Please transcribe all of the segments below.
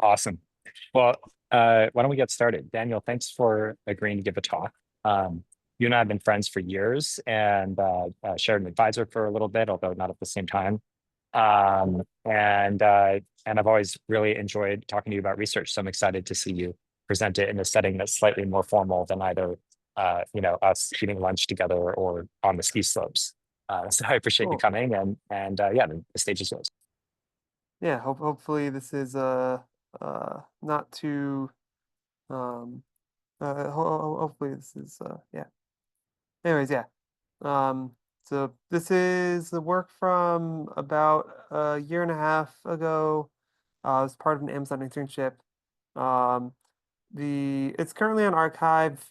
Awesome. Well, why don't we get started? Daniel, thanks for agreeing to give a talk. You and I have been friends for years and shared an advisor for a little bit, although not at the same time. And I've always really enjoyed talking to you about research. So I'm excited to see you present it in a setting that's slightly more formal than either us eating lunch together or on the ski slopes. So I appreciate you Cool. coming and yeah, the stage is yours. Yeah, hopefully this is not too um hopefully this is yeah. Anyways, yeah. So this is the work from about a year and a half ago. As part of an Amazon internship. Um, it's currently on archive.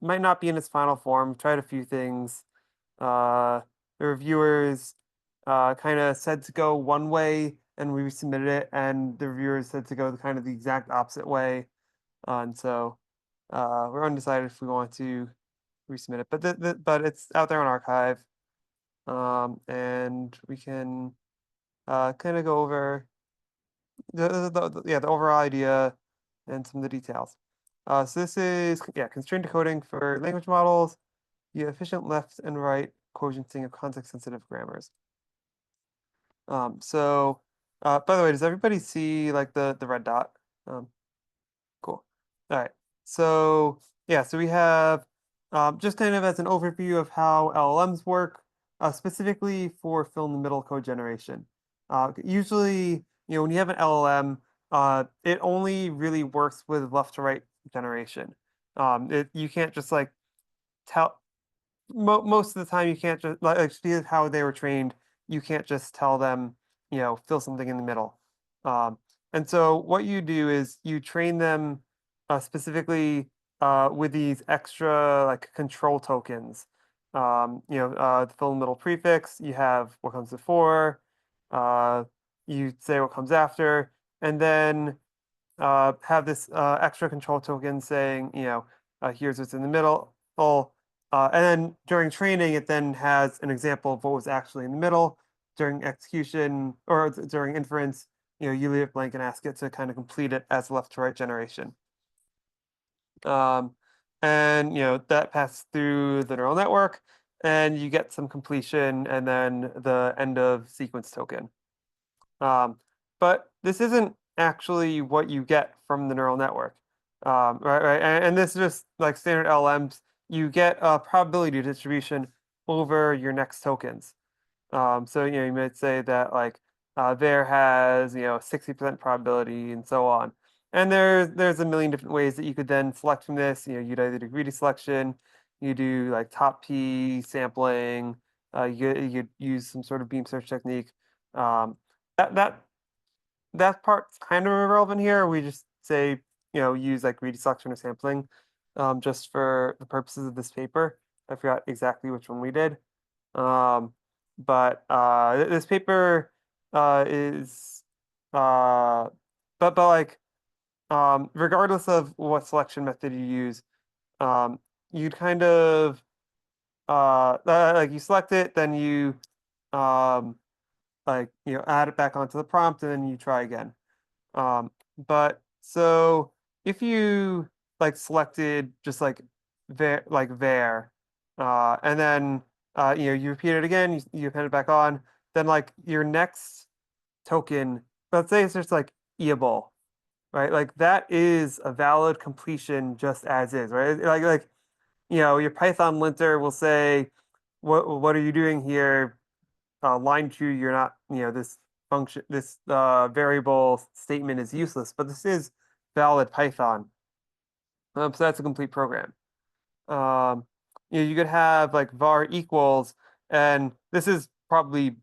Might not be in its final form. Tried a few things. Uh, the reviewers kind of said to go one way, and we resubmitted it, and the reviewers said to go kind of the exact opposite way. And so we're undecided if we want to resubmit it, but but it's out there on archive, and we can kind of go over yeah, the overall idea and some of the details. So this is yeah, constrained decoding for language models, the efficient left and right quotienting of context-sensitive grammars. By the way, does everybody see like the red dot? Um, cool. All right. So yeah, so we have just kind of as an overview of how LLMs work, specifically for fill-in-the-middle code generation. Usually, when you have an LLM, it only really works with left to right generation. You can't just like tell most of the time you can't just like because how they were trained, you can't just tell them, fill something in the middle. Um, and so what you do is you train them specifically with these extra like control tokens. The fill in the middle prefix, you have what comes before, uh, you say what comes after, and then have this extra control token saying, here's what's in the middle. And then during training, it then has an example of what was actually in the middle. During execution or during inference, you leave it blank and ask it to kind of complete it as left to right generation. Um, and that passes through the neural network, and you get some completion, and then the end of sequence token. But this isn't actually what you get from the neural network. Right? And this is just like standard LLMs. You get a probability distribution over your next tokens. So you might say that like there has 60% probability and so on. And there's a million different ways that you could then select from this. You'd either do greedy selection, you do like top P sampling, you use some sort of beam search technique. Um, that that part's kind of irrelevant here. We just say, use like greedy selection or sampling, just for the purposes of this paper. I forgot exactly which one we did. Um, but this paper is but like regardless of what selection method you use, um, you'd kind of like you select it, then you um, like add it back onto the prompt, and then you try again. But so if you like selected just like var, and then you repeat it again, you append it back on, then like your next token, let's say it's just like eable, right? Like that is a valid completion just as is, right? Like your Python linter will say, what are you doing here? Line 2, you're not, this function, this variable statement is useless, but this is valid Python. So that's a complete program. Um, you could have like var equals, and this is probably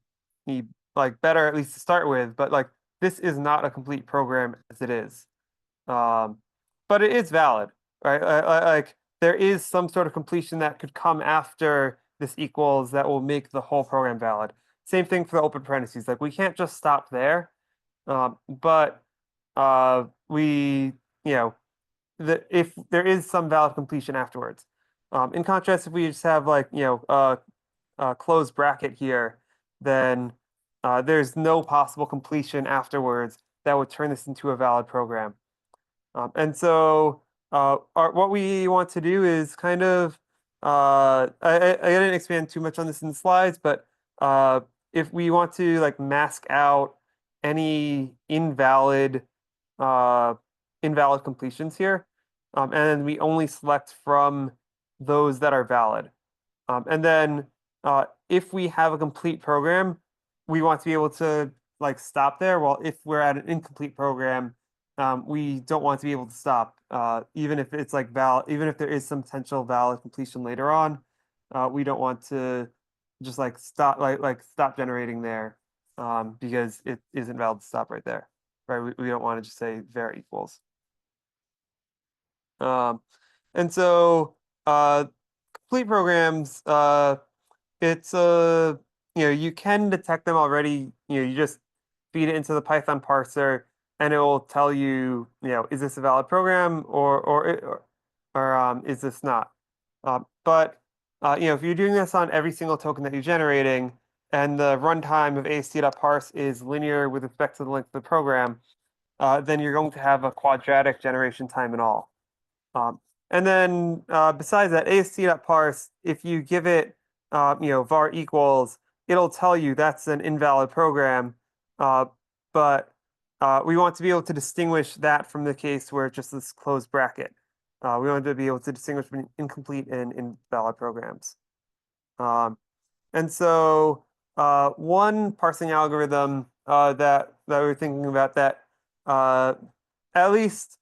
like better at least to start with, but like this is not a complete program as it is. Um, but it is valid, right? Like there is some sort of completion that could come after this equals that will make the whole program valid. Same thing for the open parentheses. Like we can't just stop there, but we, if there is some valid completion afterwards. In contrast, if we just have like a closed bracket here, then there's no possible completion afterwards that would turn this into a valid program. And so what we want to do is kind of, I didn't expand too much on this in the slides, but if we want to like mask out any uh, invalid completions here, and then we only select from those that are valid. And then if we have a complete program, we want to be able to like stop there. Well, if we're at an incomplete program, we don't want to be able to stop, even if it's like valid, even if there is some potential valid completion later on. We don't want to just like stop, like stop generating there, because it isn't valid to stop right there, right? We don't want to just say var equals. Um, and so complete programs, it's you can detect them already. You just feed it into the Python parser, and it will tell you, is this a valid program or is this not? But if you're doing this on every single token that you're generating, and the runtime of AST.parse is linear with respect to the length of the program, then you're going to have a quadratic generation time in all. Um, and then besides that, AST.parse, if you give it var equals, it'll tell you that's an invalid program. But we want to be able to distinguish that from the case where it's just this closed bracket. We want to be able to distinguish between incomplete and invalid programs. And so one parsing algorithm that we're thinking about that at least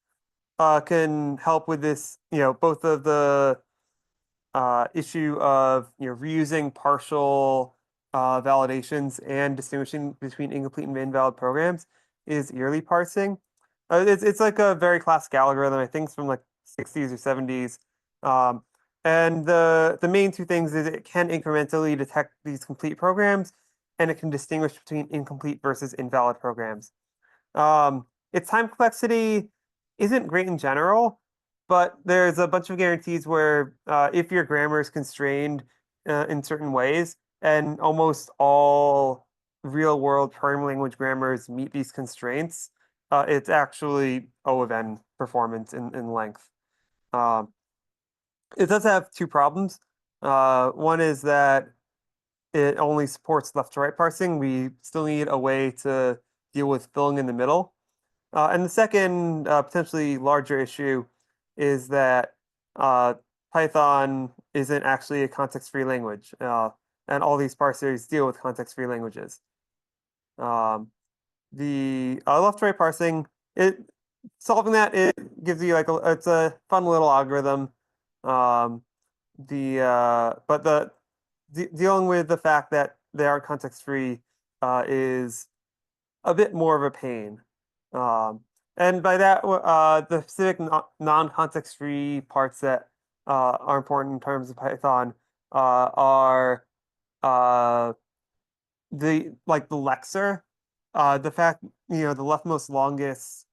can help with this, both of the issue of reusing partial validations and distinguishing between incomplete and invalid programs is Earley parsing. It's like a very classic algorithm. I think it's from like 60s or 70s. And the main two things is it can incrementally detect these complete programs, and it can distinguish between incomplete versus invalid programs. Its time complexity isn't great in general, but there's a bunch of guarantees where if your grammar is constrained in certain ways, and almost all real world programming language grammars meet these constraints, it's actually O of n performance in length. Um, it does have two problems. One is that it only supports left to right parsing. We still need a way to deal with filling in the middle. And the second potentially larger issue is that Python isn't actually a context-free language, and all these parsers deal with context-free languages. The left-to-right parsing, solving that, it gives you like it's a fun little algorithm. Um, but dealing with the fact that they are context-free is a bit more of a pain. And by that, the specific non-context-free parts that are important in terms of Python are uh, the lexer, the fact the leftmost longest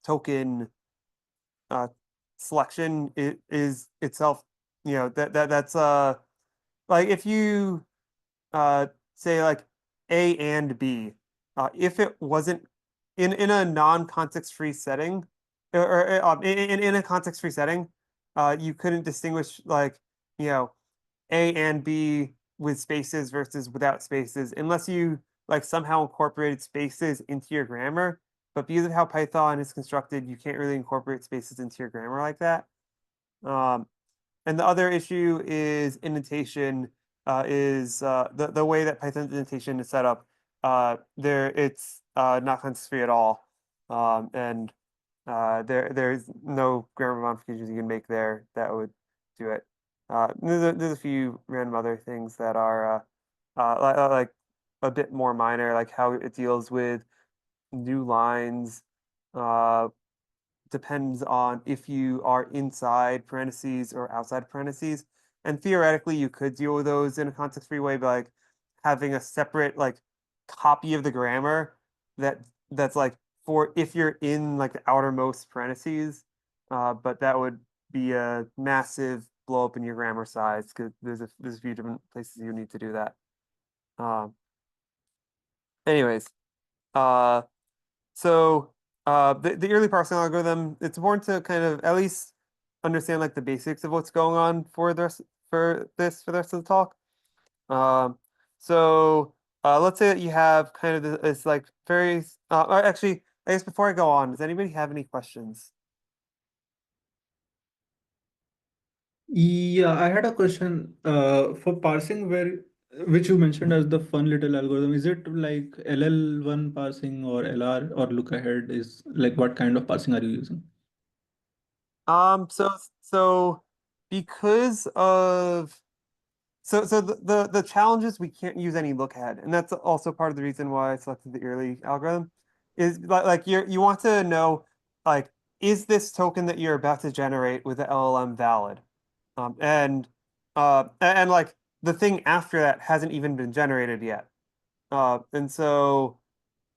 token selection is itself that's like if you say like A and B, if it wasn't in a non-context free setting, in a context free setting, you couldn't distinguish like A and B with spaces versus without spaces unless you like somehow incorporated spaces into your grammar. But because of how Python is constructed, you can't really incorporate spaces into your grammar like that. Um, and the other issue is indentation. Is the way that Python indentation is set up? It's not context free at all, and there's no grammar modifications you can make there that would do it. There's a few random other things that are like a bit more minor, like how it deals with new lines. Uh, Depends on if you are inside parentheses or outside parentheses. And theoretically, you could deal with those in a context-free way by like having a separate like copy of the grammar that's like for if you're in like the outermost parentheses. But that would be a massive blow up in your grammar size because there's a few different places you need to do that. Um, anyways, uh, so the early parsing algorithm, it's important to kind of at least understand like the basics of what's going on for the rest of the talk. Um, so let's say that you have kind of this like very or actually, I guess before I go on, does anybody have any questions? Yeah, I had a question for parsing where which you mentioned as the fun little algorithm. Is it like LL1 parsing or LR or look ahead is like what kind of parsing are you using? So because of the challenge is we can't use any look ahead, and that's also part of the reason why I selected the early algorithm. Is like you want to know like is this token that you're about to generate with the LLM valid? And like the thing after that hasn't even been generated yet. And so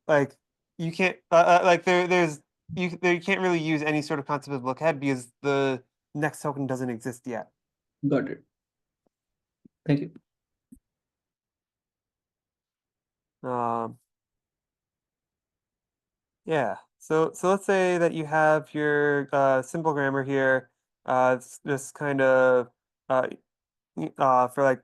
like you can't like you can't really use any sort of concept of look ahead because the next token doesn't exist yet. Got it. Thank you. Um, yeah. So let's say that you have your simple grammar here. It's just kind of uh, for like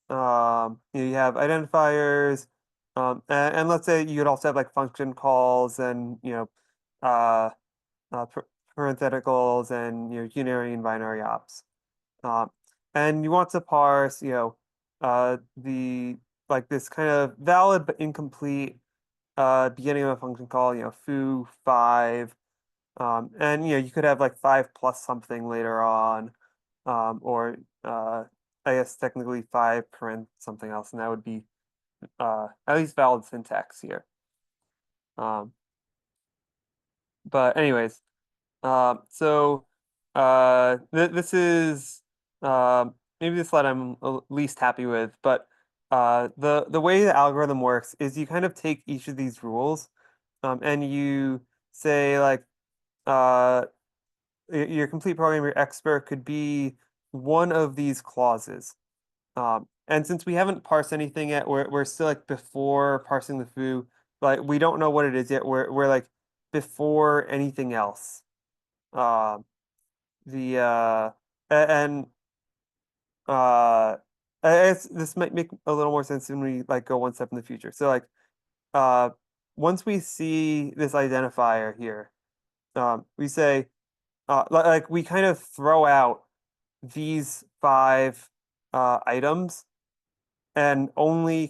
you have identifiers, and let's say you could also have like function calls and uh, uh, parentheticals and unary and binary ops. Um, and you want to parse the like this kind of valid but incomplete beginning of a function call, foo 5. And you could have like 5 plus something later on, or I guess technically 5 parent something else, and that would be at least valid syntax here. Um, but anyways, so this is maybe the slide I'm least happy with, but the way the algorithm works is you kind of take each of these rules, and you say like uh, your complete programmer expert could be one of these clauses. And since we haven't parsed anything yet, we're still like before parsing the foo, like we don't know what it is yet. We're like before anything else. Um, the and this might make a little more sense when we like go one step in the future. So like uh once we see this identifier here, we say like we kind of throw out these 5 items and only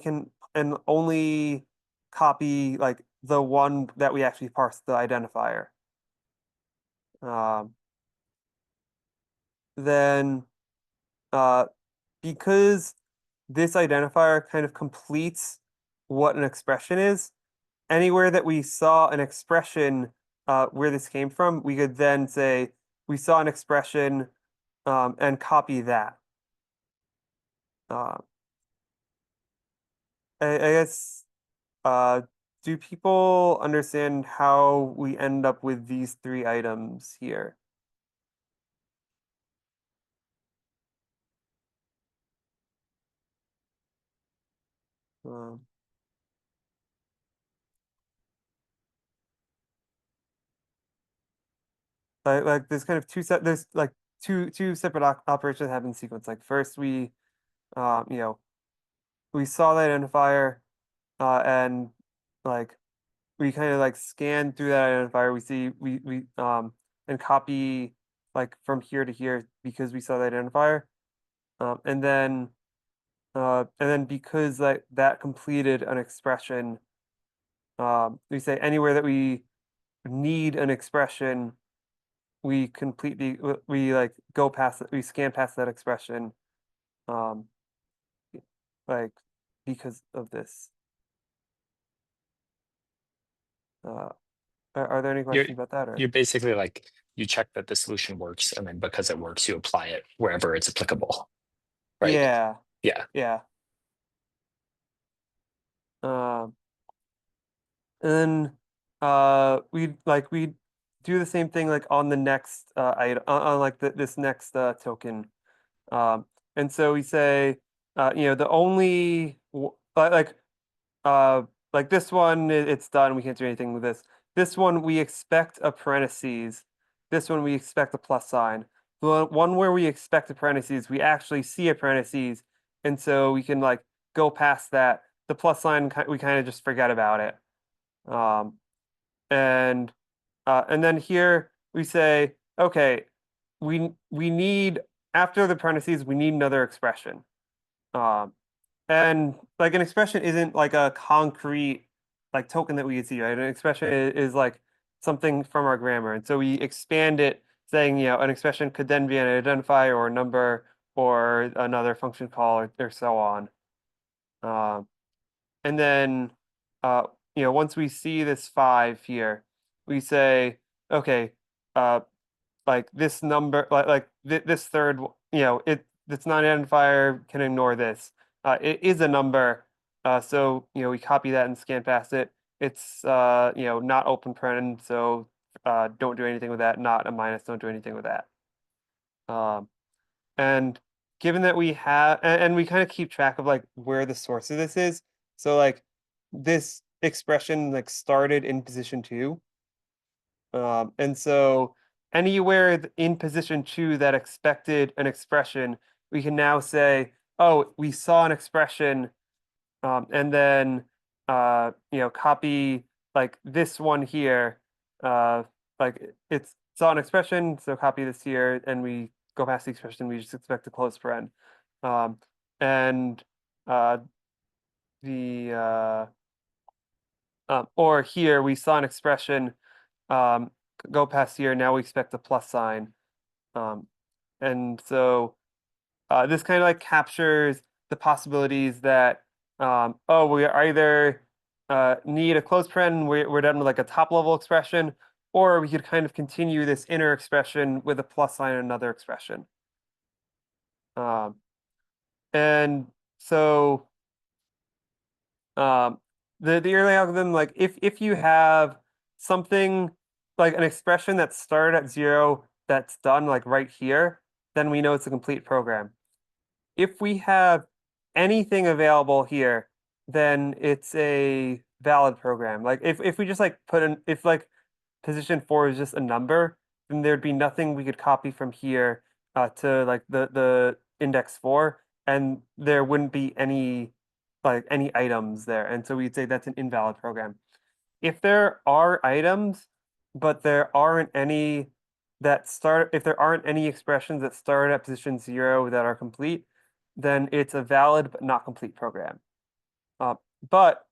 copy like the one that we actually parsed the identifier. Um, then uh, because this identifier kind of completes what an expression is, anywhere that we saw an expression where this came from, we could then say we saw an expression and copy that. Uh, I guess do people understand how we end up with these 3 items here? Um, like there's kind of there's like two separate operations that happen in sequence. Like first um, you know, we saw the identifier, and like we kind of like scan through that identifier. We see we and copy like from here to here because we saw the identifier. And then because that completed an expression, we say anywhere that we need an expression, we completely we like go past it, we scan past that expression, um, like because of this. Uh, are there any You're questions about that or? you're basically like you check that the solution works, and then because it works, you apply it wherever it's applicable, right? Yeah, Yeah. yeah. Um, and then we do the same thing like on the next item on like this next token. Um, and so we say, the only like uh like this one it's done. We can't do anything with this. this one we expect a parentheses. This one we expect a plus sign. The one where we expect a parentheses, we actually see a parentheses, and so we can like go past that. The plus sign, we kind of just forget about it. And then here we say, okay, we need, after the parentheses, we need another expression. And like an expression isn't like a concrete like token that we can see, right? An expression is like something from our grammar. And so we expand it saying, an expression could then be an identifier or a number or another function call or so on. And then, once we see this 5 here, we say, okay, like this number, this third, it's not an identifier, can ignore this. It is a number, so we copy that and scan past it. It's not open paren, so don't do anything with that. Not a minus, don't do anything with that. And given that we have, and we kind of keep track of like where the source of this is. So like this expression like started in position 2. And so anywhere in position 2 that expected an expression, we can now say, oh, we saw an expression, and then copy like this one here. Like it's saw an expression, so copy this here, and we go past the expression, we just expect a close paren. And or here we saw an expression, go past here, now we expect a plus sign. And so this kind of like captures the possibilities that, we either need a closed paren, we're done with like a top level expression, or we could kind of continue this inner expression with a plus sign and another expression. And so the Earley algorithm, like if you have something like an expression that started at 0 that's done like right here, then we know it's a complete program. If we have anything available here, then it's a valid program. Like if we just like put in, if like position 4 is just a number, then there'd be nothing we could copy from here to like the index 4, and there wouldn't be any items there, and so we'd say that's an invalid program. If there are items, but there aren't any if there aren't any expressions that start at position 0 that are complete, then it's a valid but not complete program. But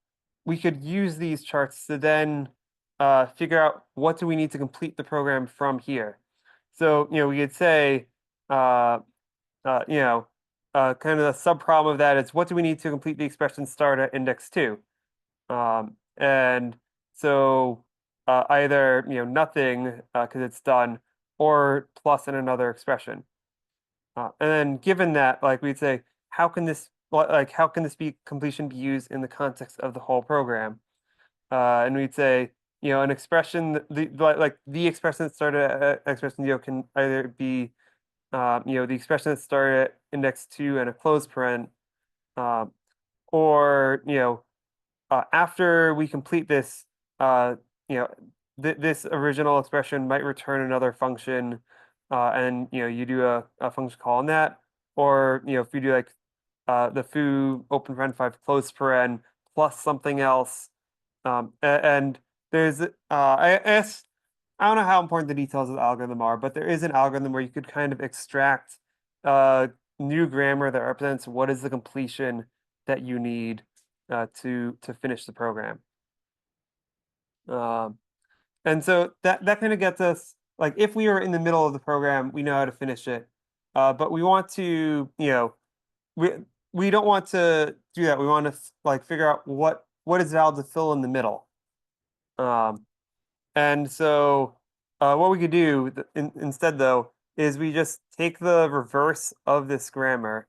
we could use these charts to then figure out what do we need to complete the program from here. So we could say kind of the subproblem of that is what do we need to complete the expression start at index 2? And so either nothing because it's done, or plus in another expression. And then given that, like we'd say, how can this be completion be used in the context of the whole program? And we'd say, an expression, the expression that started at expression 0 can either be the expression that started at index 2 and a closed paren, or after we complete this, this original expression might return another function, and you do a function call on that, or if you do like the foo open paren 5 closed paren plus something else, and there's I guess I don't know how important the details of the algorithm are, but there is an algorithm where you could kind of extract new grammar that represents what is the completion that you need to finish the program. And so that kind of gets us, like, if we are in the middle of the program, we know how to finish it. But we want to, we don't want to do that. We want to like figure out what is valid to fill in the middle. And so what we could do instead, though, is we just take the reverse of this grammar,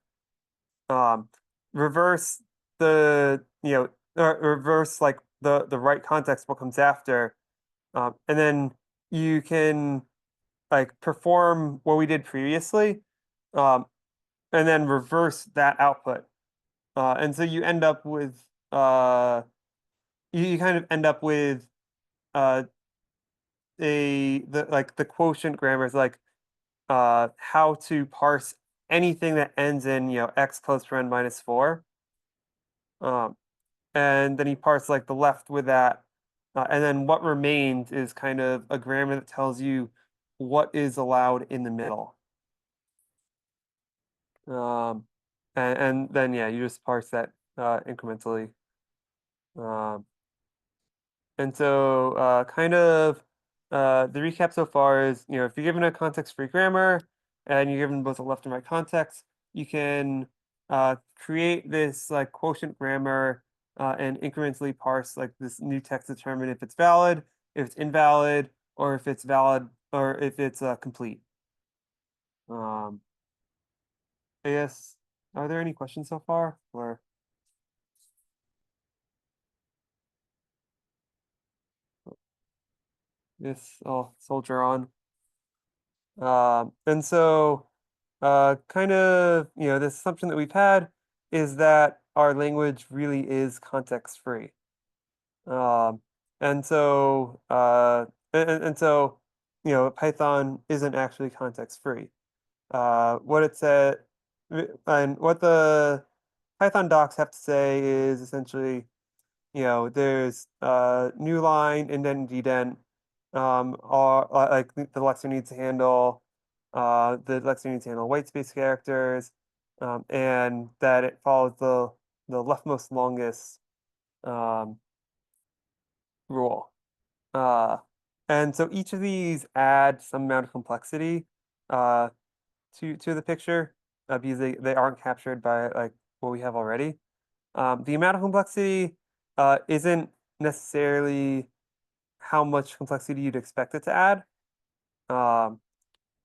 reverse the, reverse like the right context, what comes after, and then you can like perform what we did previously, and then reverse that output. And so you end up with, you kind of end up with the quotient grammar is like how to parse anything that ends in x close to n minus 4. And then he parsed like the left with that. And then what remains is kind of a grammar that tells you what is allowed in the middle. And then, yeah, you just parse that incrementally. And so kind of the recap so far is, if you're given a context-free grammar and you're given both a left and right context, you can create this like quotient grammar and incrementally parse like this new text to determine if it's valid, if it's invalid, or if it's valid, or if it's complete. I guess, are there any questions so far? Or yes, I'll soldier on. And so kind of, this assumption that we've had is that our language really is context free. And so and so, Python isn't actually context free. What it said and what the Python docs have to say is essentially, there's new line, indent, dedent, are like the lexer needs to handle white space characters, and that it follows the leftmost longest rule. And so each of these add some amount of complexity to the picture because they aren't captured by like what we have already. The amount of complexity isn't necessarily how much complexity you'd expect it to add.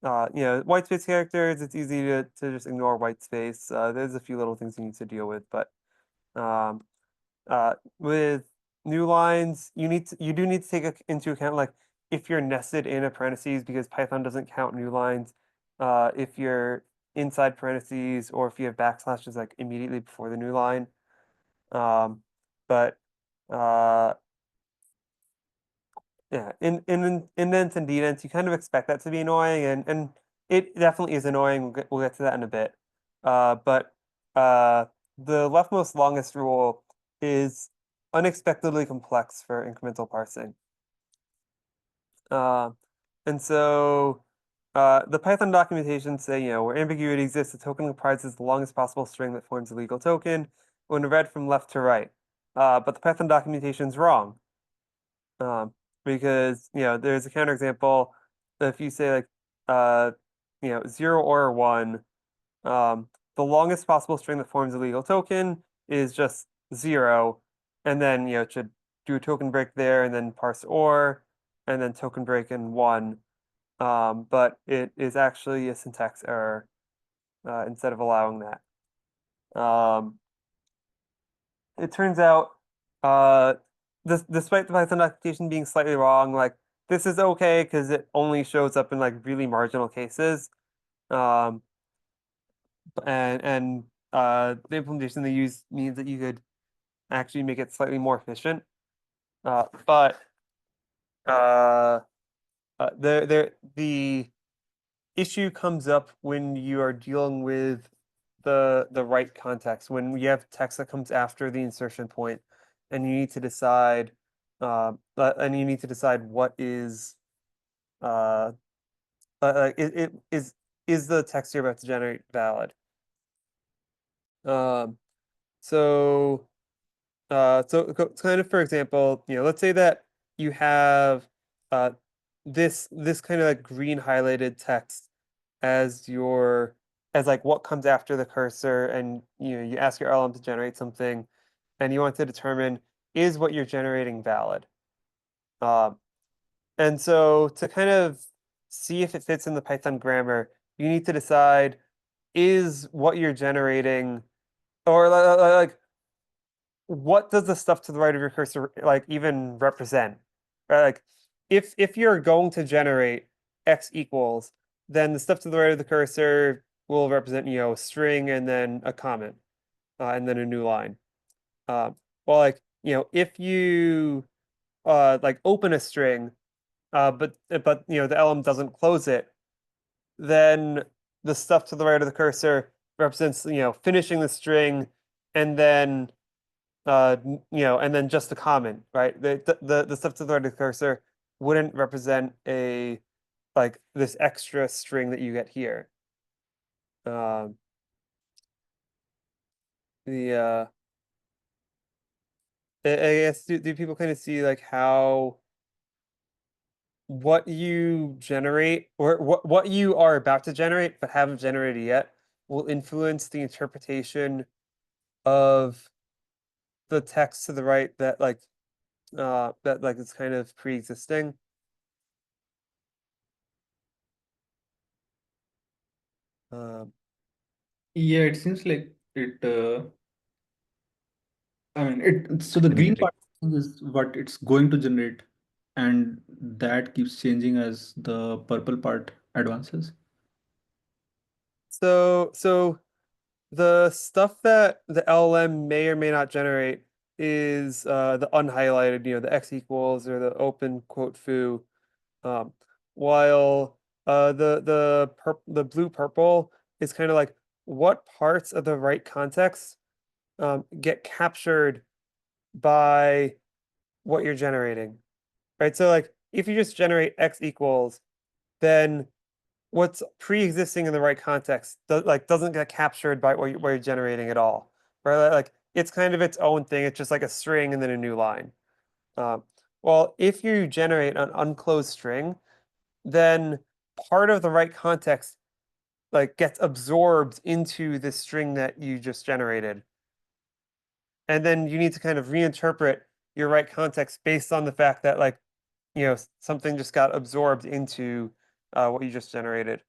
White space characters, it's easy to just ignore white space. There's a few little things you need to deal with, but um, with new lines, you do need to take into account like if you're nested in a parentheses because Python doesn't count new lines. If you're inside parentheses or if you have backslashes like immediately before the new line. But yeah, in indents and dedents, you kind of expect that to be annoying, and it definitely is annoying. We'll get to that in a bit. But the leftmost longest rule is unexpectedly complex for incremental parsing. And so the Python documentation say, where ambiguity exists, the token comprises the longest possible string that forms a legal token when read from left to right. But the Python documentation is wrong. Because there's a counterexample. If you say like 0 or 1, the longest possible string that forms a legal token is just 0, and then it should do a token break there and then parse or, and then token break in 1. But it is actually a syntax error instead of allowing that. It turns out despite the Python documentation being slightly wrong, like this is okay because it only shows up in like really marginal cases. Um, and the implementation they use means that you could actually make it slightly more efficient. But the issue comes up when you are dealing with the right context, when you have text that comes after the insertion point, and you need to decide what is it is the text you're about to generate valid. So kind of, for example, let's say that you have this kind of like green highlighted text as like what comes after the cursor, and you ask your LM to generate something, and you want to determine is what you're generating valid. And so to kind of see if it fits in the Python grammar, you need to decide is what you're generating, or like what does the stuff to the right of your cursor like even represent? Right? Like if you're going to generate x equals, then the stuff to the right of the cursor will represent, a string and then a comment, and then a new line. Well, like, if you like open a string, but the LM doesn't close it, then the stuff to the right of the cursor represents finishing the string, and then and then just the comment, right? The stuff to the right of the cursor wouldn't represent a like this extra string that you get here. Um, the I guess do people kind of see like how what you generate or what you are about to generate but haven't generated yet will influence the interpretation of the text to the right that is kind of pre-existing. Um, Yeah, it seems like it. I mean, so the green Community. part is what it's going to generate, and that keeps changing as the purple part advances. so the stuff that the LLM may or may not generate is the unhighlighted, the x equals or the open quote foo, um, while the blue purple is kind of like what parts of the right context get captured by what you're generating, right? So like if you just generate x equals, then what's pre-existing in the right context doesn't get captured by what you're generating at all, right? Like it's kind of its own thing. It's just like a string and then a new line. Um, well, if you generate an unclosed string, then part of the right context like gets absorbed into the string that you just generated. And then you need to kind of reinterpret your right context based on the fact that something just got absorbed into what you just generated.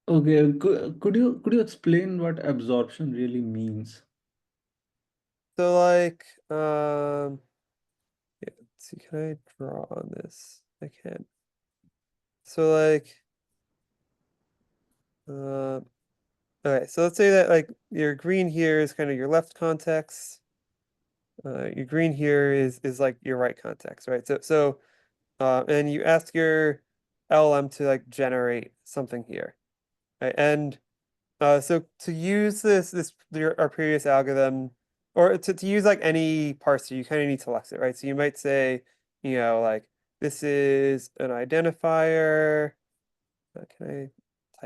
Okay, could you explain what absorption really means? So like, yeah, let's see, can I draw on this? I can. So like, okay, so let's say that like your green here is kind of your left context. Your green here is like your right context, right? And you ask your LM to like generate something here, right? And so to use our previous algorithm, or to use like any parser, you kind of need to select it, right? So you might say, like this is an identifier. Can I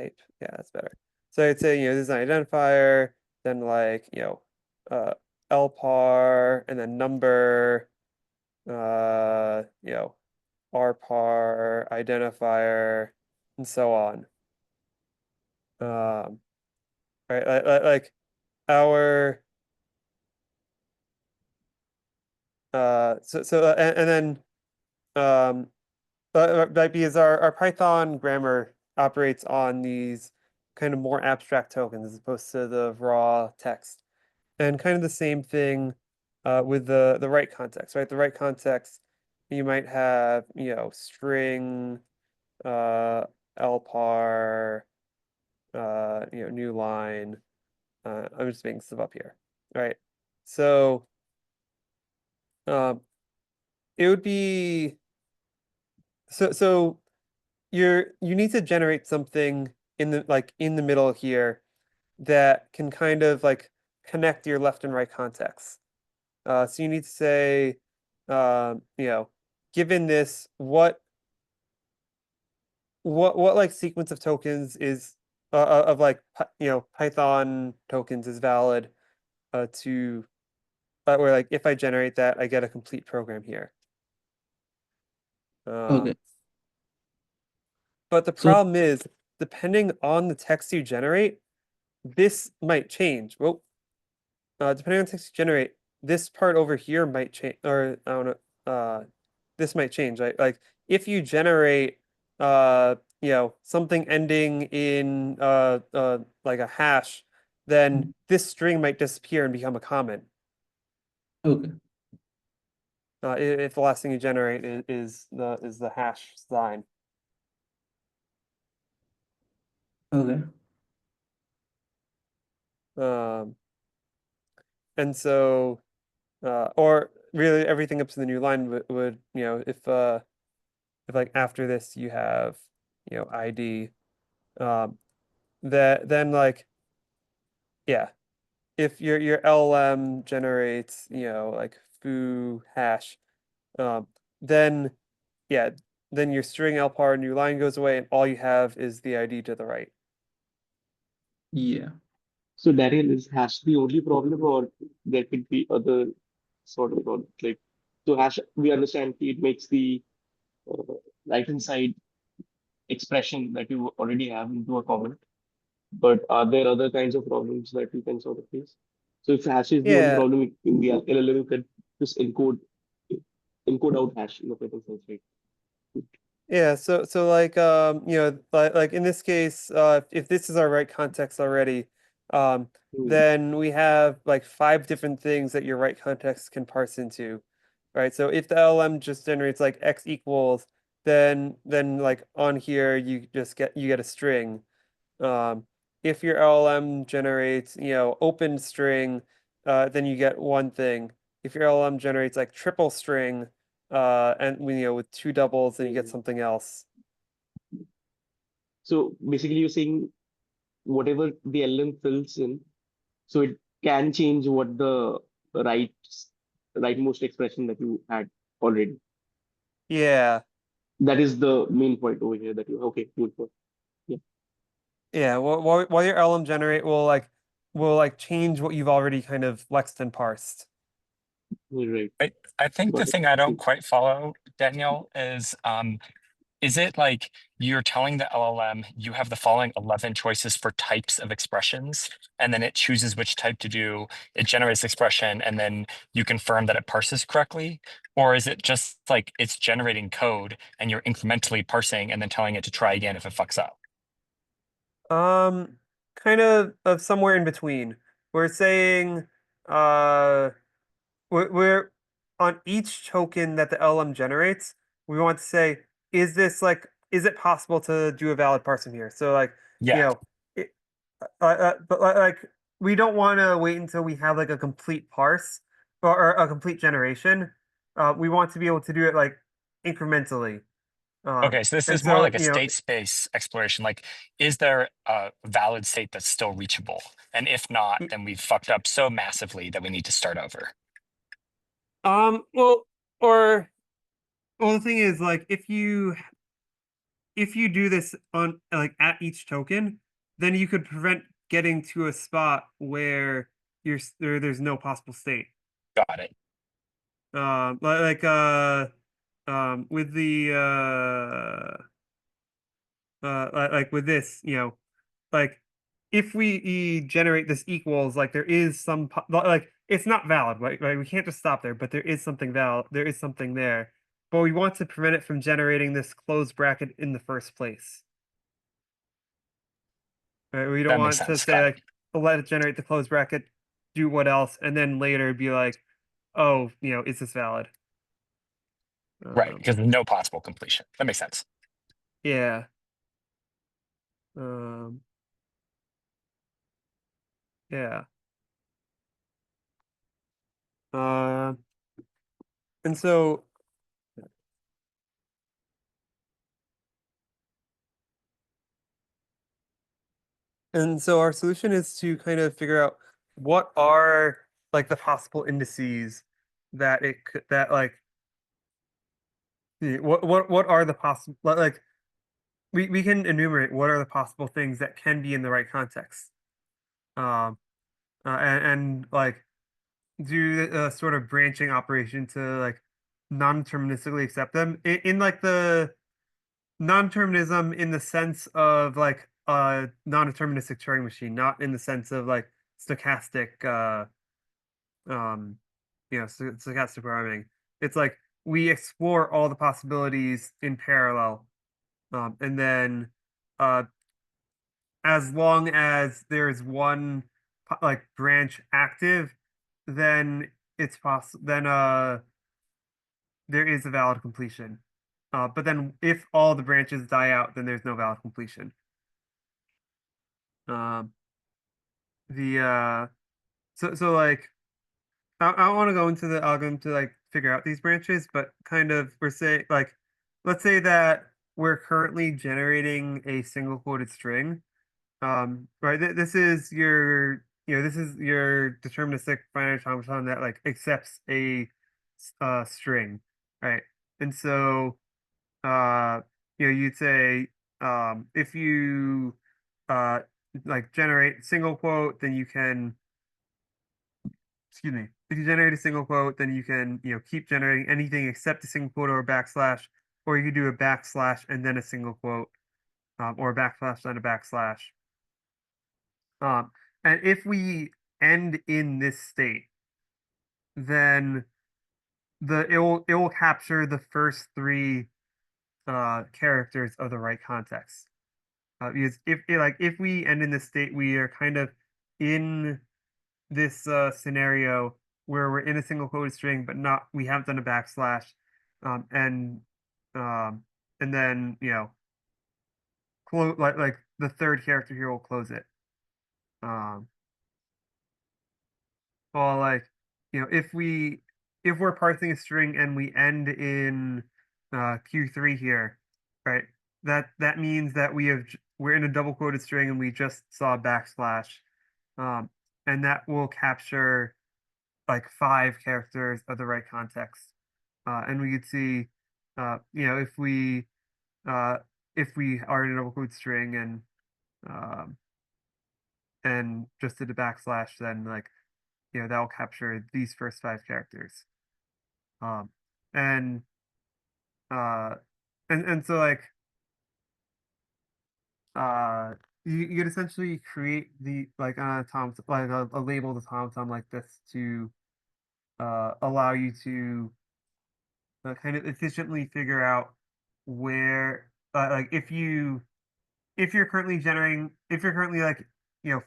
type? Yeah, that's better. So I'd say, this is an identifier, then like, lpar, and then number, rpar, identifier, and so on. Right, like our and then but because our Python grammar operates on these kind of more abstract tokens as opposed to the raw text, and kind of the same thing with the right context, right? The right context, you might have string uh lpar new line. I'm just making stuff up here, right? So um it would be so you need to generate something in the middle here that can kind of like connect your left and right contexts. So you need to say, given this, what like sequence of tokens is of like Python tokens is valid to where like if I generate that, I get a complete program here. Okay, But the so problem is, depending on the text you generate, this might change. Well, depending on the text you generate, this part over here might change, or I don't know, this might change. Like if you generate, something ending in like a hash, then this string might disappear and become a comment. okay, If the last thing you generate is the hash sign. okay, Um, and so or really everything up to the new line would if like after this you have ID, that then like yeah, if your LLM generates like foo hash, um, then yeah, then your string lpar new line goes away, and all you have is the ID to the right. Yeah. So Daniel, is hash the only problem, or there could be other sort of problems? Like, so hash, we understand it makes the uh, right hand side expression that you already have into a comment, but are there other kinds of problems that you can sort of face? So if hash is the only Yeah, problem in the LLM, you can just encode out hash in a certain sense, right? yeah. So like like in this case, if this is our right context already, Hmm. then we have like 5 different things that your right context can parse into, right? So if the LM just generates like x equals, then like on here you just get a string. Um, if your LLM generates, open string, then you get one thing. If your LLM generates like triple string, and with 2 doubles, then you get Hmm. something else. So basically, you're saying whatever the LLM fills in, so it can change what the right rightmost expression that you had already. Yeah, That is the main point over here that you okay, good point. Yeah, yeah. While your LM generate will change what you've already kind of lexed and parsed. you're right. I think the Got it. thing I don't Hmm. quite follow, Danielle, is it like you're telling the LLM you have the following 11 choices for types of expressions, and then it chooses which type to do, it generates the expression, and then you confirm that it parses correctly? Or is it just like it's generating code and you're incrementally parsing and then telling it to try again if it fucks up? Kind of somewhere in between. We're saying, uh, we're on each token that the LM generates, we want to say, is it possible to do a valid parsing here? So like, you Yeah. know, it, but like we don't want to wait until we have like a complete parse or a complete generation. We want to be able to do it like incrementally. Okay, so this And is more so, like a state space exploration. Like, is there a valid state that's still reachable? And if not, then we've fucked up so massively that we need to start over. well, or well, the thing is, like, if you do this on like at each token, then you could prevent getting to a spot where there's no possible state. Got it. With the like with this, like if we generate this equals, like there is like it's not valid, right? We can't just stop there, but there is something valid. There is something there, but we want to prevent it from generating this closed bracket in the first place. Right? We don't That makes want to sense. say Got it. like let it generate the closed bracket, do what else, and then later be like, oh, is this valid? Right, Um, because there's no possible completion. That makes sense. yeah. Um, yeah. Uh, and so our solution is to kind of figure out what are like the possible indices that it could that like what are the possible like we can enumerate what are the possible things that can be in the right context. Um and like do a sort of branching operation to like non-deterministically accept them in like the non-determinism in the sense of like a non-deterministic Turing machine, not in the sense of like stochastic um stochastic programming. It's like we explore all the possibilities in parallel, and then uh as long as there's one like branch active, then it's possible then there is a valid completion. But then if all the branches die out, then there's no valid completion. Um, the so like I want to go into the algorithm to like figure out these branches, but kind of we're saying like, let's say that we're currently generating a single quoted string. Right. This is your, this is your deterministic finite automaton that like accepts a string, right? And so, uh, you'd say, if you uh like generate single quote, then you can, excuse me, if you generate a single quote, then you can, keep generating anything except a single quote or a backslash, or you could do a backslash and then a single quote, or a backslash then a backslash. And if we end in this state, then it will capture the first three characters of the right context. Because if we end in this state, we are kind of in this scenario where we're in a single quoted string, but not we haven't done a backslash, and um, and then close like the third character here will close it. Well, like, if we're parsing a string and we end in Q3 here, right? That means that we're in a double quoted string and we just saw a backslash. And that will capture like 5 characters of the right context. And we could see, if we are in a double quoted string and just did a backslash, then like that will capture these first 5 characters. And uh and so like you could essentially create the like an automaton, like a labeled automaton like this to allow you to kind of efficiently figure out where like if you're currently like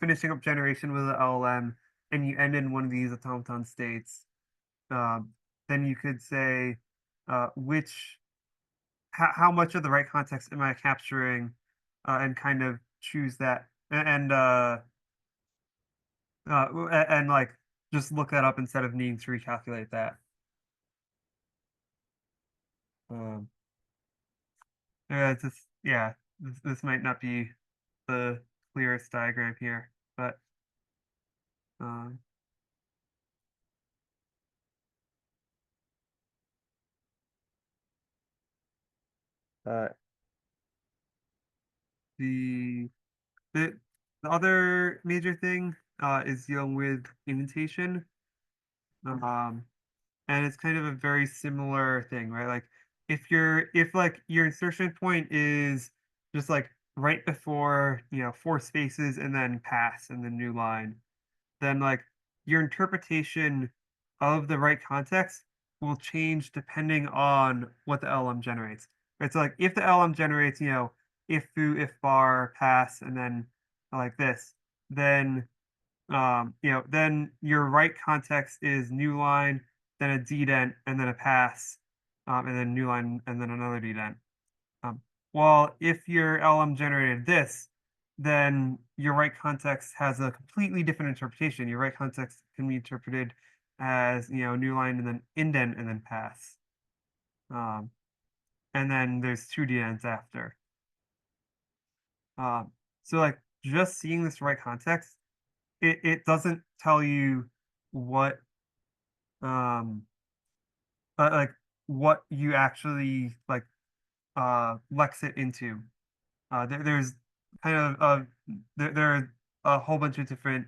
finishing up generation with an LLM and you end in one of these automaton states, then you could say which how much of the right context am I capturing, and kind of choose that and like just look that up instead of needing to recalculate that. Um, it's just this might not be the clearest diagram here, but um, uh, the the other major thing is dealing with indentation. And it's kind of a very similar thing, right? Like if like your insertion point is just like right before 4 spaces and then pass and then new line, then like your interpretation of the right context will change depending on what the LM generates. Right. So like if the LM generates, if foo, if bar, pass, and then like this, then then your right context is new line, then a dedent, and then a pass, and then new line, and then another dedent. While if your LM generated this, then your right context has a completely different interpretation. Your right context can be interpreted as new line and then indent and then pass. And then there's 2 dedents after. So like just seeing this right context, it doesn't tell you what like what you actually like lex it into. There's kind of there are a whole bunch of different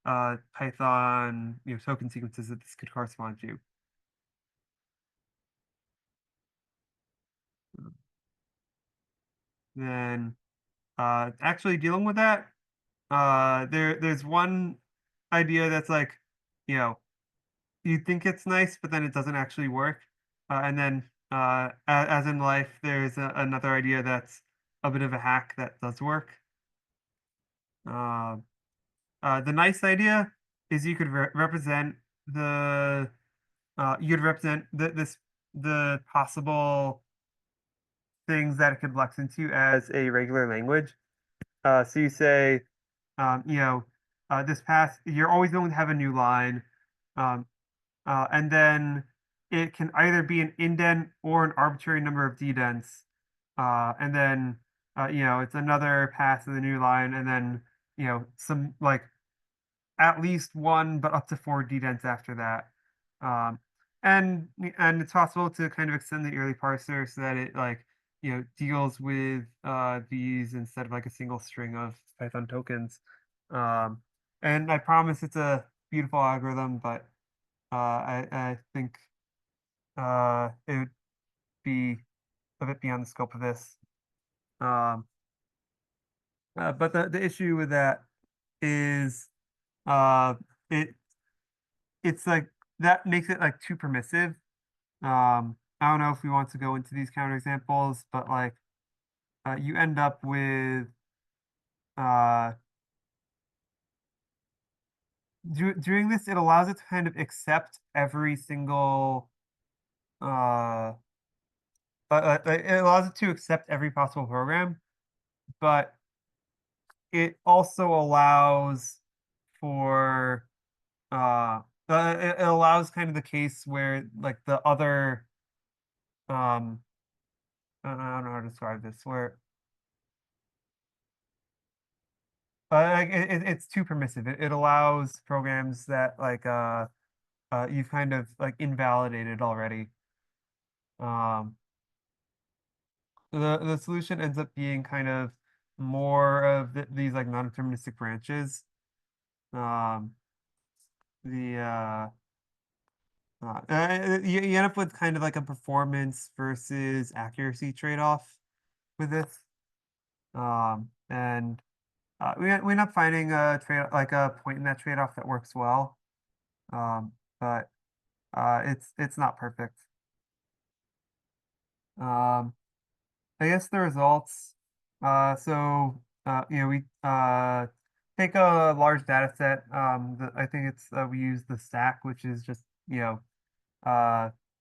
Python token sequences that this could correspond to. Then actually dealing with that, there's one idea that's like, you think it's nice, but then it doesn't actually work. And then, as in life, there's another idea that's a bit of a hack that does work. The nice idea is you could represent the you'd represent the possible things that it could lex into as a regular language. So you say, this pass, you're always going to have a new line. And then it can either be an indent or an arbitrary number of dedents. And then, it's another pass of the new line, and then, some like at least one, but up to 4 dedents after that. Um, and it's possible to kind of extend the early parser so that it deals with these instead of like a single string of Python tokens. And I promise it's a beautiful algorithm, but I think it would be a bit beyond the scope of this. But the issue with that is uh, it it's like that makes it like too permissive. I don't know if we want to go into these counterexamples, but like you end up with uh, doing this, it allows it to kind of accept every single it allows it to accept every possible program, but it also allows for it allows kind of the case where like the other I don't know how to describe this, where like it's too permissive. It allows programs that like you've kind of like invalidated already. Um, the solution ends up being kind of more of these like non-deterministic branches. Um, the you end up with kind of like a performance versus accuracy trade-off with this. And we end up finding a trade like a point in that trade-off that works well. But it's not perfect. I guess the results. We take a large data set. I think it's we use the stack, which is just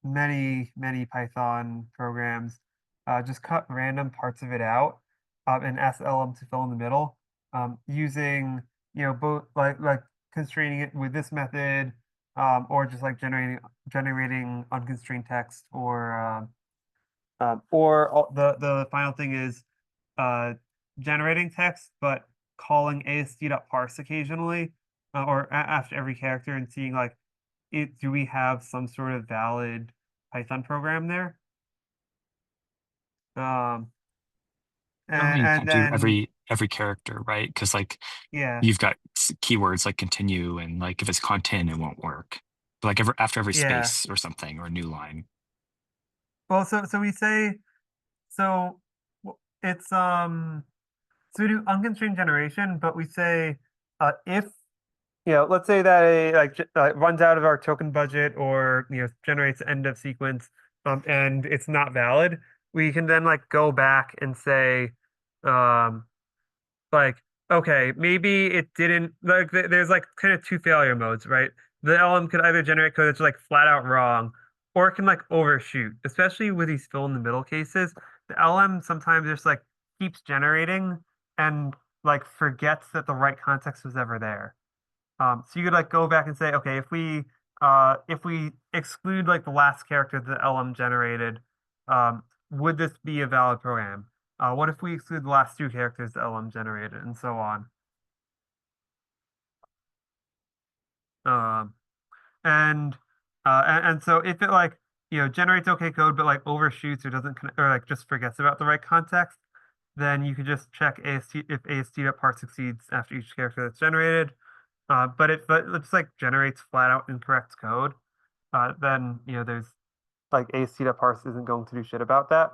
many Python programs. Just cut random parts of it out, and ask LM to fill in the middle. Using both like constraining it with this method, or just like generating unconstrained text, or the final thing is generating text, but calling ASD.parse occasionally, or after every character, and seeing like do we have some sort of valid Python program there? Um, I mean, you and can't do then every character, right? Because like yeah, you've got keywords like continue, and like if it's content, it won't work. But like after every yeah. space or something or a new line. Well, so we say so it's so we do unconstrained generation, but we say if let's say that it runs out of our token budget, or generates end of sequence, and it's not valid, we can then like go back and say um like, okay, maybe it didn't like there's like kind of two failure modes, right? The LM could either generate code that's like flat out wrong, or it can like overshoot, especially with these fill in the middle cases. The LM sometimes just like keeps generating and like forgets that the right context was ever there. So you could like go back and say, okay, if we exclude like the last character that the LM generated, would this be a valid program? What if we exclude the last 2 characters the LM generated, and so on? Um, and so if it like generates okay code but like overshoots or doesn't or like just forgets about the right context, then you could just check AST if AST.parse succeeds after each character that's generated. But it's like generates flat out incorrect code, then there's like AST.parse isn't going to do shit about that.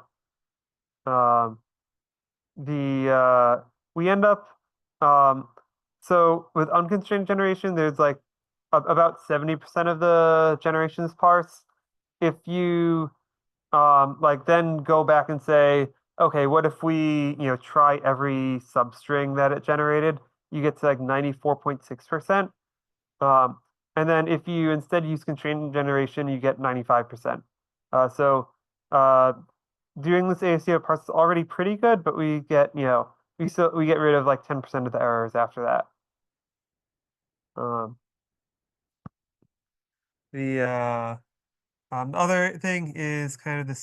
We end up so with unconstrained generation, there's like about 70% of the generations parse. If you like then go back and say, okay, what if we try every substring that it generated? You get to like 94.6%. And then if you instead use constrained generation, you get 95%. So doing this ASCO parse is already pretty good, but we get we get rid of like 10% of the errors after that. The The other thing is kind of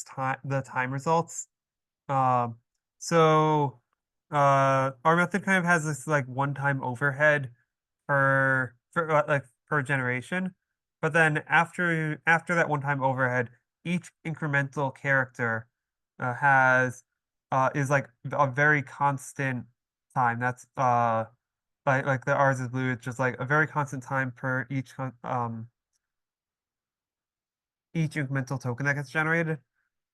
the time results. Um, so our method kind of has this like one-time overhead per generation, but then after that one-time overhead, each incremental character is like a very constant time. That's like the ours is blue. It's just like a very constant time per each incremental token that gets generated.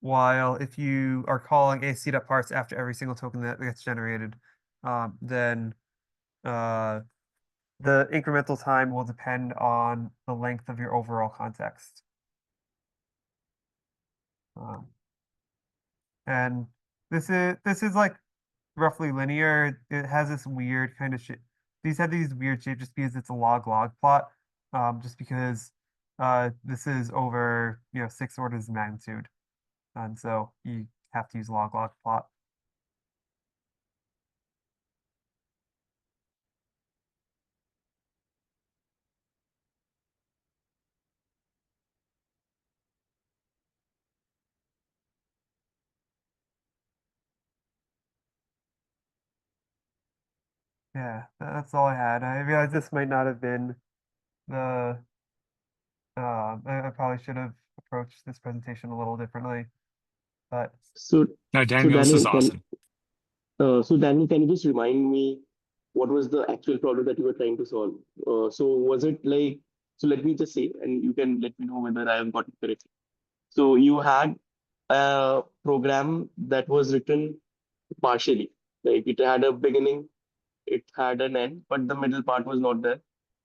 While if you are calling ASC.parse after every single token that gets generated, then the incremental time will depend on the length of your overall context. And this is like roughly linear. It has this weird kind of shape. These have these weird shapes just because it's a log-log plot. Just because this is over 6 orders of magnitude, and so you have to use log-log plot. Yeah, that's all I had. I realized this might not have been the. I probably should have approached this presentation a little differently, but So, No, so Daniel, this is Daniel, can awesome. Daniel, can you just remind me what was the actual problem that you were trying to solve? So was it like, so let me just say, and you can let me know whether I have got it correct. So you had a program that was written partially, like it had a beginning, it had an end, but the middle part was not there,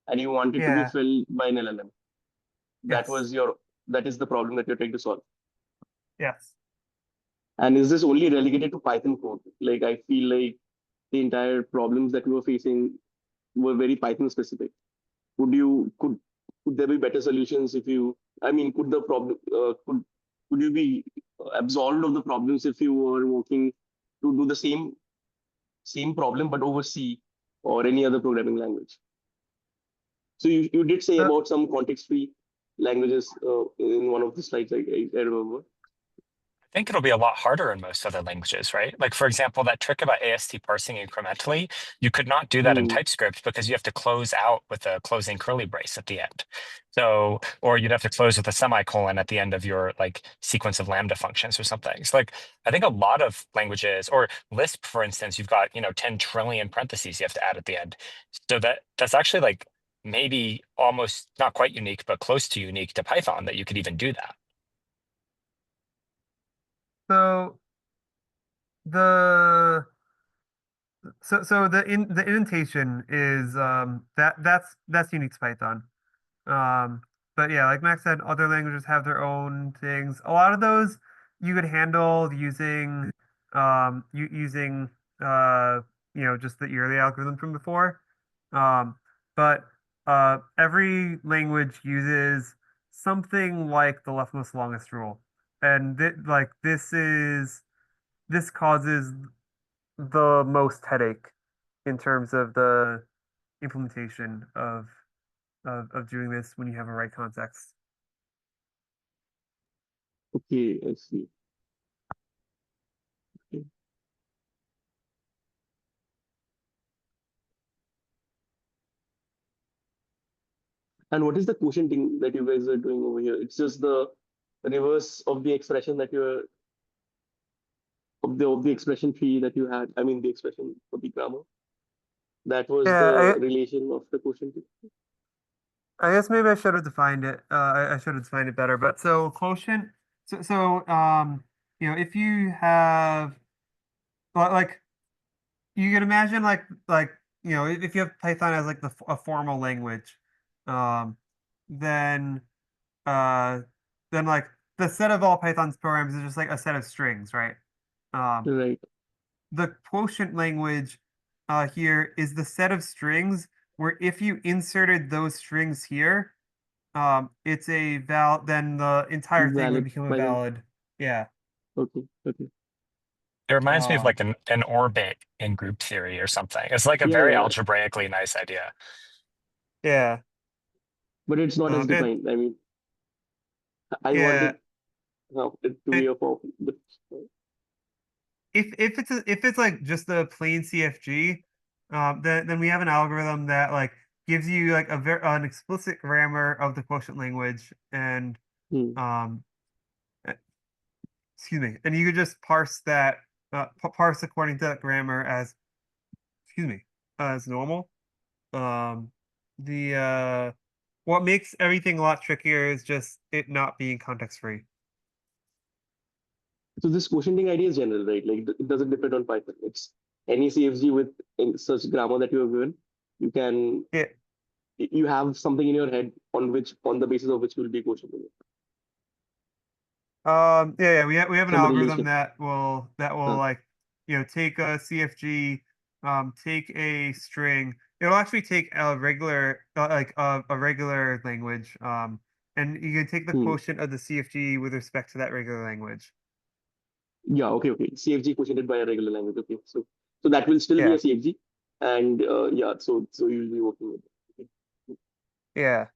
and you wanted to be yeah, filled by an LLM. That yes, was that is the problem that you're trying to solve. yes. And is this only relegated to Python code? Like I feel like the entire problems that we were facing were very Python specific. Could you could there be better solutions if you? I mean, could the problem could you be absolved of the problems if you were working to do the same problem but over C or any other programming language? So you did say So, about some context free languages in one of the slides. I remember. I think it'll be a lot harder in most other languages, right? Like, for example, that trick about AST parsing incrementally, you could not do that in Hmm. TypeScript because you have to close out with a closing curly brace at the end. So, or you'd have to close with a semicolon at the end of your like sequence of Lambda functions or something. So like, I think a lot of languages or Lisp, for instance, you've got, 10 trillion parentheses you have to add at the end. So that's actually like maybe almost not quite unique, but close to unique to Python that you could even do that. so the the indentation is that's unique to Python. Um, but yeah, like Max said, other languages have their own things. A lot of those you could handle using using just the Earley algorithm from before. Um, but every language uses something like the leftmost longest rule, and this causes the most headache in terms of the implementation of doing this when you have a right context. Okay, I see. Okay. And what is the quotienting that you guys are doing over here? It's just the reverse of the expression that you're of the expression tree that you had. I mean, the expression for the grammar. That was Yeah, the relation of the quotienting. I guess maybe I should have defined it. I should have defined it better. But so quotient. If you have like you can imagine if you have Python as like a formal language, um, then uh, then like the set of all Python's programs is just like a set of strings, right? Um, Right. the quotient language here is the set of strings where if you inserted those strings here, it's a then the entire thing would Valid become a by then. valid. Yeah. Okay. Okay. It reminds me of Um, like an orbit in group theory or something. It's like a Yeah, very yeah. algebraically nice idea. yeah. But it's not as And defined. I mean, I Yeah. wanted it to be a pop, but If if it's like just the plain CFG, then we have an algorithm that like gives you like an explicit grammar of the quotient language, and hmm. eh, excuse me, and you could just parse that parse according to that grammar as excuse me as normal. Um, the what makes everything a lot trickier is just it not being context free. So this quotienting idea is general, right? Like it doesn't depend on Python. It's any CFG with such grammar that you have given, you can Yeah. you have something in your head on the basis of which you will be quotienting it. Yeah, we have an Some algorithm relation. that will Uh, like, take a CFG, take a string. It'll actually take a regular like a regular language, and you can take the hmm. quotient of the CFG with respect to that regular language. Yeah, okay. CFG quotiented by a regular language. Okay, so that will still be Yeah, a CFG, and yeah, so you'll be working with it. Okay. yeah.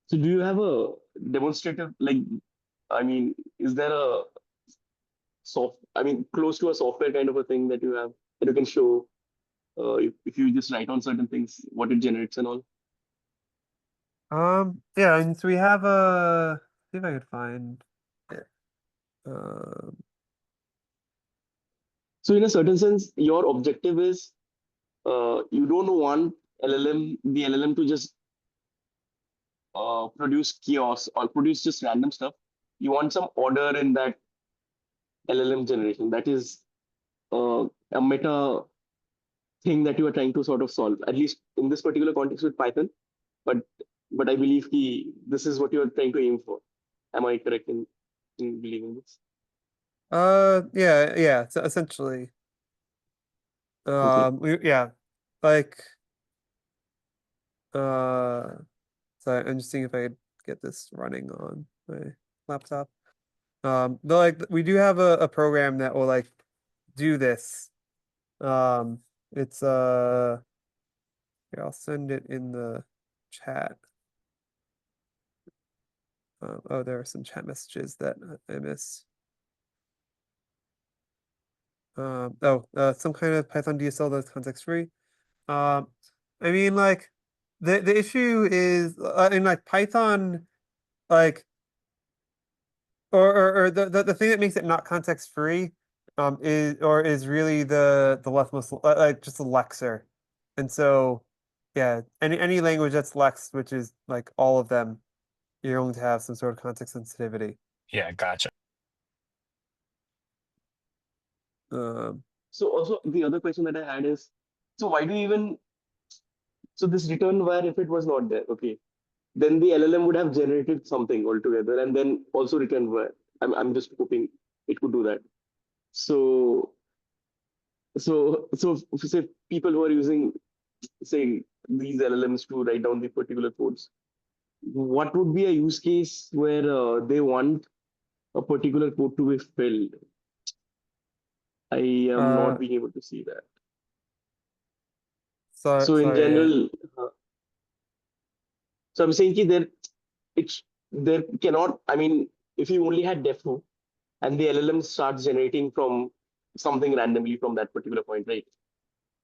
So do you have a demonstrative like? I mean, is there a close to a software kind of a thing that you have that you can show if you just write on certain things, what it generates and all? Yeah, and so we have a see if I could find it. Um, So in a certain sense, your objective is you don't want the LLM to just produce chaos or produce just random stuff. You want some order in that LLM generation. That is a meta thing that you are trying to sort of solve, at least in this particular context with Python. But I believe this is what you are trying to aim for. Am I correct in believing this? yeah, so essentially, Okay. yeah, like, so I'm just seeing if I could get this running on my laptop. But like we do have a program that will like do this. It's here, I'll send it in the chat. Oh, there are some chat messages that I missed. Some kind of Python DSL that's context free. I mean, like the issue is in like Python, like or the thing that makes it not context free, is really the leftmost like just the lexer, and so yeah, any language that's lex, which is like all of them, you're going to have some sort of context sensitivity. Yeah, gotcha. Um, So also the other question that I had is, so why do you even so this return where if it was not there, okay, then the LLM would have generated something altogether and then also returned where. I'm just hoping it could do that. So say people who are using say these LLMs to write down the particular codes, what would be a use case where they want a particular code to be filled? I am not uh, being able to see that. so So in sorry, yeah. general, so I'm saying that it's there cannot. I mean, if you only had def2 and the LLM starts generating from something randomly from that particular point, right?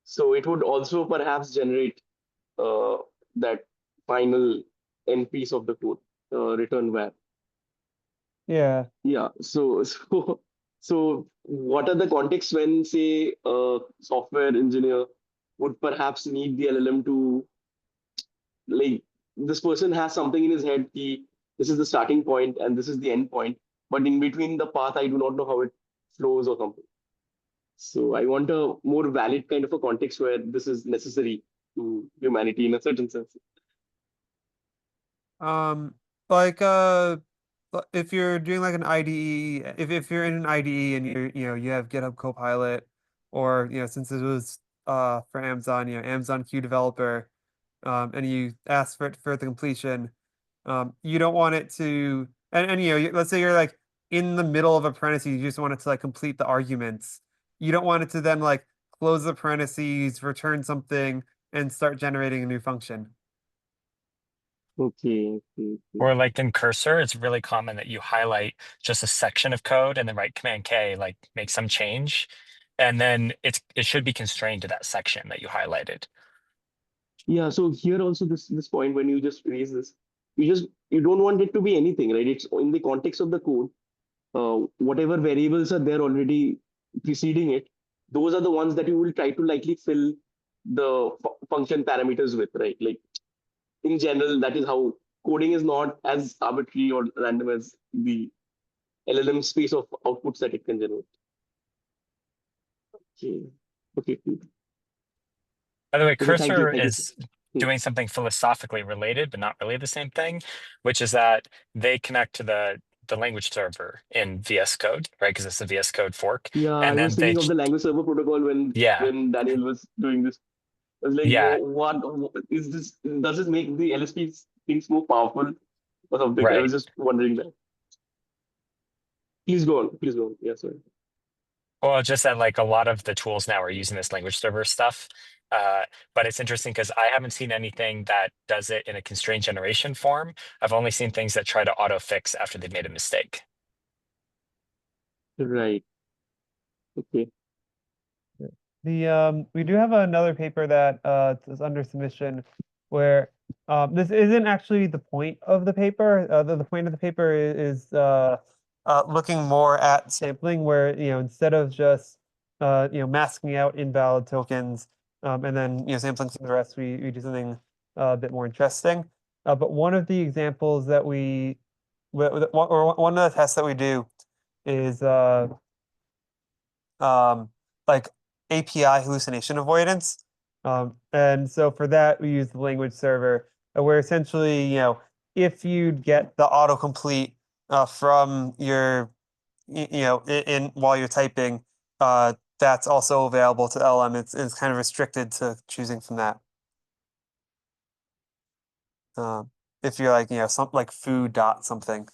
So it would also perhaps generate uh, that final end piece of the code, return where. Yeah. Yeah. So what are the contexts when, say, a software engineer would perhaps need the LLM to like this person has something in his head. This is the starting point and this is the end point, but in between the path, I do not know how it flows or something. So I want a more valid kind of a context where this is necessary to humanity in a certain sense. Um, like if you're doing like an IDE, if you're in an IDE and you have GitHub Copilot, or since it was for Amazon, Amazon Q Developer, and you ask for it for the completion, you don't want it to, and let's say you're like in the middle of a parentheses, you just want it to like complete the arguments. You don't want it to then like close the parentheses, return something, and start generating a new function. Okay, okay, okay. Or like in Cursor, it's really common that you highlight just a section of code and then write Command K, like make some change. And then it should be constrained to that section that you highlighted. Yeah, so here also this point when you just raise this, you don't want it to be anything, right? It's in the context of the code. Whatever variables are there already preceding it, those are the ones that you will try to likely fill the function parameters with, right? Like in general, that is how coding is not as arbitrary or random as the LLM space of outputs that it can generate. Okay, okay, cool. By the way, Okay, thank you, Cursor thank you. is doing something philosophically related, but not really the same thing, which is that they connect to the language server in VS Code, right? Because it's a VS Code fork. Yeah, I And was then they, thinking of the language server protocol yeah, when Daniel was doing this. I was like, yeah, what is this? Does this make the LSP things more powerful or something? I was right. just wondering that. Please go on. Please go on. Yeah, sorry. Well, just that like a lot of the tools now are using this language server stuff. Uh, but it's interesting because I haven't seen anything that does it in a constraint generation form. I've only seen things that try to auto fix after they've made a mistake. Right. Okay. We do have another paper that is under submission where this isn't actually the point of the paper. The point of the paper is looking more at sampling, where instead of just masking out invalid tokens and then sampling some of the rest, we do something a bit more interesting. But one of the examples that one of the tests that we do is like API hallucination avoidance. And so for that, we use the language server, where essentially, if you get the autocomplete from your, in while you're typing, that's also available to LM. It's kind of restricted to choosing from that. If you're like, something like food dot something.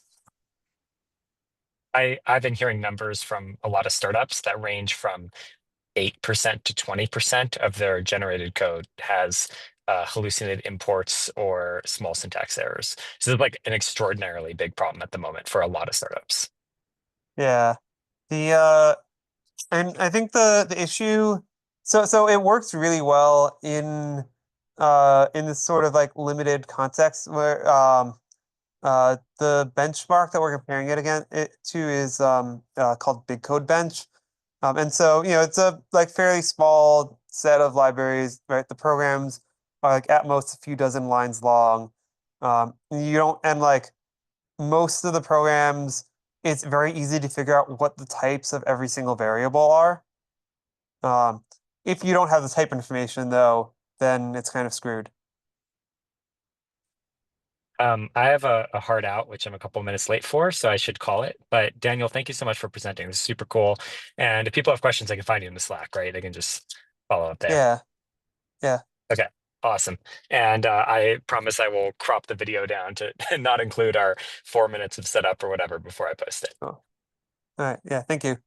I've been hearing numbers from a lot of startups that range from 8% to 20% of their generated code has hallucinated imports or small syntax errors. So it's like an extraordinarily big problem at the moment for a lot of startups. Yeah. And I think the issue, so it works really well in this sort of like limited context where the benchmark that we're comparing it to is called Big Code Bench. And so it's a like fairly small set of libraries, right? The programs are like at most a few dozen lines long. You don't and like most of the programs, it's very easy to figure out what the types of every single variable are. If you don't have the type information, though, then it's kind of screwed. I have a hard out, which I'm a couple minutes late for, so I should call it. But Daniel, thank you so much for presenting. This is super cool. And if people have questions, they can find you in the Slack, right? They can just follow up there. Yeah, yeah. Okay, awesome. And I promise I will crop the video down to not include our 4 minutes of setup or whatever before I post it. Cool. All right. Yeah. Thank you.